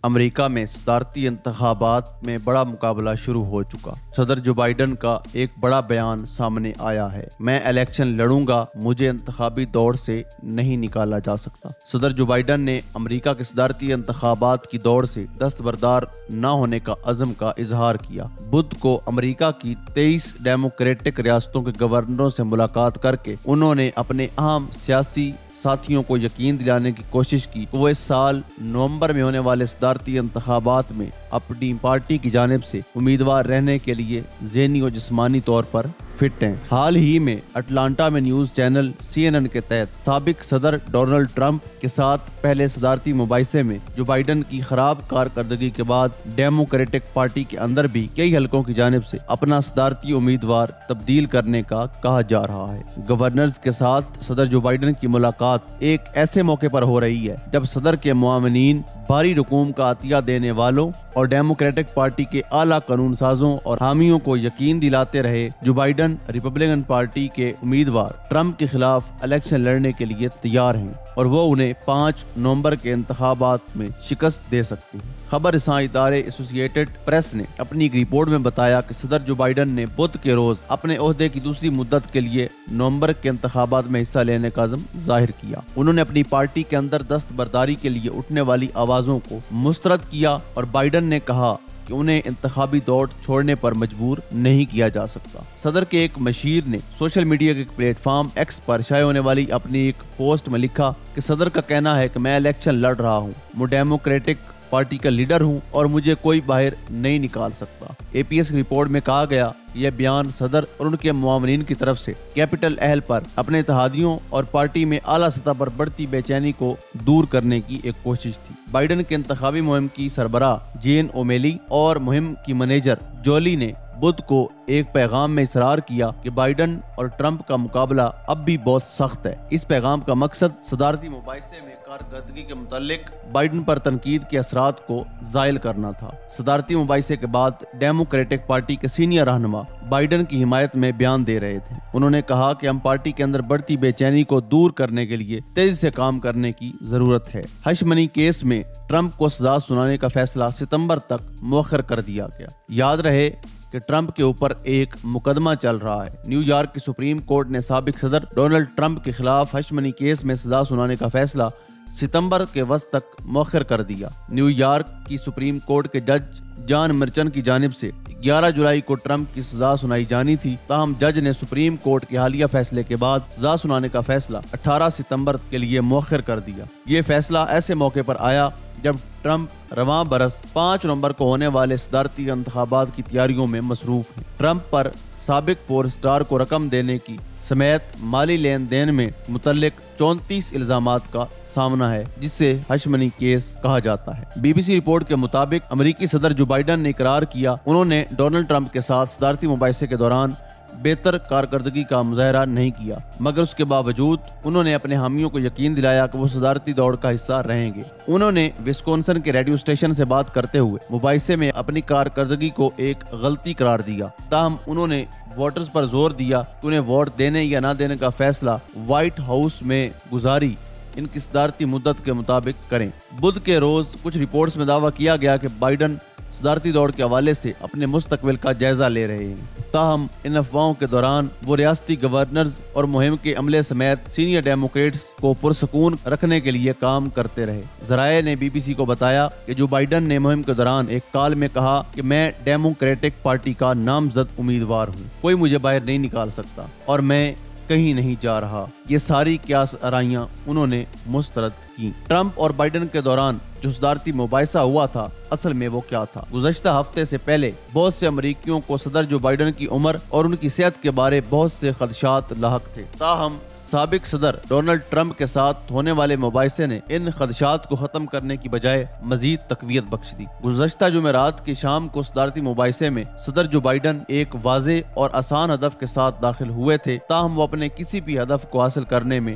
امریکہ میں صدارتی انتخابات میں بڑا مقابلہ شروع ہو چکا۔ صدر جو بائیڈن کا ایک بڑا بیان سامنے آیا ہے، میں الیکشن لڑوں گا، مجھے انتخابی دوڑ سے نہیں نکالا جا سکتا۔ صدر جو بائیڈن نے امریکہ کے صدارتی انتخابات کی دوڑ سے دستبردار نہ ہونے کا عزم کا اظہار کیا۔ بدھ کو امریکہ کی 23 ڈیموکریٹک ریاستوں کے گورنروں سے ملاقات کر کے انہوں نے اپنے اہم سیاسی ساتھیوں کو یقین دلانے کی کوشش کی کہ وہ اس سال نومبر میں ہونے والے صدارتی انتخابات میں اپنی پارٹی کی جانب سے امیدوار رہنے کے لیے ذہنی و جسمانی طور پر فٹ ہیں۔ حال ہی میں اٹلانٹا میں نیوز چینل CNN کے تحت سابق صدر ڈونلڈ ٹرمپ کے ساتھ پہلے صدارتی مباحثے میں جو بائیڈن کی خراب کارکردگی کے بعد ڈیموکریٹک پارٹی کے اندر بھی کئی حلقوں کی جانب سے اپنا صدارتی امیدوار تبدیل کرنے کا کہا جا رہا ہے۔ گورنرز کے ساتھ صدر جو بائیڈن کی ملاقات ایک ایسے موقع پر ہو رہی ہے جب صدر کے معاونین بھاری رقوم کا عطیہ دینے والوں اور ڈیموکریٹک پارٹی کے اعلیٰ قانون سازوں اور حامیوں کو یقین دلاتے رہے جو بائیڈن ریپبلکن پارٹی کے امیدوار ٹرمپ کے خلاف الیکشن لڑنے کے لیے تیار ہیں اور وہ انہیں 5 نومبر کے انتخابات میں شکست دے سکتے ہیں۔ خبر رساں ادارے ایسوسییٹڈ پریس نے اپنی ایک رپورٹ میں بتایا کہ صدر جو بائیڈن نے بدھ کے روز اپنے عہدے کی دوسری مدت کے لیے نومبر کے انتخابات میں حصہ لینے کا عزم ظاہر کیا۔ انہوں نے اپنی پارٹی کے اندر دستبرداری کے لیے اٹھنے والی آوازوں کو مسترد کیا اور بائیڈن نے کہا کہ انہیں انتخابی دوڑ چھوڑنے پر مجبور نہیں کیا جا سکتا۔ صدر کے ایک مشیر نے سوشل میڈیا کے پلیٹ فارم ایکس پر شائع ہونے والی اپنی ایک پوسٹ میں لکھا کہ صدر کا کہنا ہے کہ میں الیکشن لڑ رہا ہوں، میں ڈیموکریٹک پارٹی کا لیڈر ہوں اور مجھے کوئی باہر نہیں نکال سکتا۔ APS رپورٹ میں کہا گیا یہ بیان صدر اور ان کے معاونین کی طرف سے کیپٹل ہل پر اپنے اتحادیوں اور پارٹی میں اعلیٰ سطح پر بڑھتی بے چینی کو دور کرنے کی ایک کوشش تھی۔ بائیڈن کے انتخابی مہم کی سربراہ جین اومیلی اور مہم کی مینیجر جولی نے بدھ کو ایک پیغام میں اصرار کیا کہ بائیڈن اور ٹرمپ کا مقابلہ اب بھی بہت سخت ہے۔ اس پیغام کا مقصد صدارتی مباحثے میں کارکردگی کے متعلق بائیڈن پر تنقید کے اثرات کو زائل کرنا تھا۔ صدارتی مباحثے کے بعد ڈیموکریٹک پارٹی کے سینئر رہنما بائیڈن کی حمایت میں بیان دے رہے تھے۔ انہوں نے کہا کہ ہم پارٹی کے اندر بڑھتی بے چینی کو دور کرنے کے لیے تیزی سے کام کرنے کی ضرورت ہے۔ ہش منی کیس میں ٹرمپ کو سزا سنانے کا فیصلہ ستمبر تک مؤخر کر دیا گیا۔ یاد رہے کہ ٹرمپ کے اوپر ایک مقدمہ چل رہا ہے۔ نیو یارک کی سپریم کورٹ نے سابق صدر ڈونلڈ ٹرمپ کے خلاف ہش منی کیس میں سزا سنانے کا فیصلہ ستمبر کے وسط تک مؤخر کر دیا۔ نیو یارک کی سپریم کورٹ کے جج جان مرچن کی جانب سے 11 جولائی کو ٹرمپ کی سزا سنائی جانی تھی، تاہم جج نے سپریم کورٹ کے حالیہ فیصلے کے بعد سزا سنانے کا فیصلہ 18 ستمبر کے لیے مؤخر کر دیا۔ یہ فیصلہ ایسے موقع پر آیا جب ٹرمپ رواں برس 5 نومبر کو ہونے والے صدارتی انتخابات کی تیاریوں میں مصروف ہیں۔ ٹرمپ پر سابق پورن اسٹار کو رقم دینے کی سمیت مالی لین دین میں متعلق 34 الزامات کا سامنا ہے، جس سے ہش منی کیس کہا جاتا ہے۔ BBC رپورٹ کے مطابق امریکی صدر جو بائیڈن نے اقرار کیا انہوں نے ڈونلڈ ٹرمپ کے ساتھ صدارتی مباحثے کے دوران بہتر کارکردگی کا مظاہرہ نہیں کیا، مگر اس کے باوجود انہوں نے اپنے حامیوں کو یقین دلایا کہ وہ صدارتی دوڑ کا حصہ رہیں گے۔ انہوں نے وسکونسن کے ریڈیو اسٹیشن سے بات کرتے ہوئے مباحثے میں اپنی کارکردگی کو ایک غلطی قرار دیا، تاہم انہوں نے ووٹرز پر زور دیا کہ انہیں ووٹ دینے یا نہ دینے کا فیصلہ وائٹ ہاؤس میں گزاری ان کی صدارتی مدت کے مطابق کریں۔ بدھ کے روز کچھ رپورٹس میں دعویٰ کیا گیا کہ بائیڈن صدارتی دوڑ کے حوالے سے اپنے مستقبل کا جائزہ لے رہے ہیں، تاہم ان افواہوں کے دوران وہ ریاستی گورنرز اور مہم کے عملے سمیت سینئر ڈیموکریٹس کو پرسکون رکھنے کے لیے کام کرتے رہے۔ ذرائع نے BBC کو بتایا کہ جو بائیڈن نے مہم کے دوران ایک کال میں کہا کہ میں ڈیموکریٹک پارٹی کا نامزد امیدوار ہوں، کوئی مجھے باہر نہیں نکال سکتا اور میں کہیں نہیں جا رہا۔ یہ ساری قیاس آرائیاں انہوں نے مسترد کی۔ ٹرمپ اور بائیڈن کے دوران جو صدارتی مباحثہ ہوا تھا اصل میں وہ کیا تھا؟ گزشتہ ہفتے سے پہلے بہت سے امریکیوں کو صدر جو بائیڈن کی عمر اور ان کی صحت کے بارے بہت سے خدشات لاحق تھے، تاہم سابق صدر ڈونلڈ ٹرمپ کے ساتھ ہونے والے مباحثے نے ان خدشات کو ختم کرنے کی بجائے مزید تقویت بخش دی۔ گزشتہ جمعرات کی شام کو صدارتی مباحثے میں صدر جو بائیڈن ایک واضح اور آسان ہدف کے ساتھ داخل ہوئے تھے، تاہم وہ اپنے کسی بھی ہدف کو حاصل کرنے میں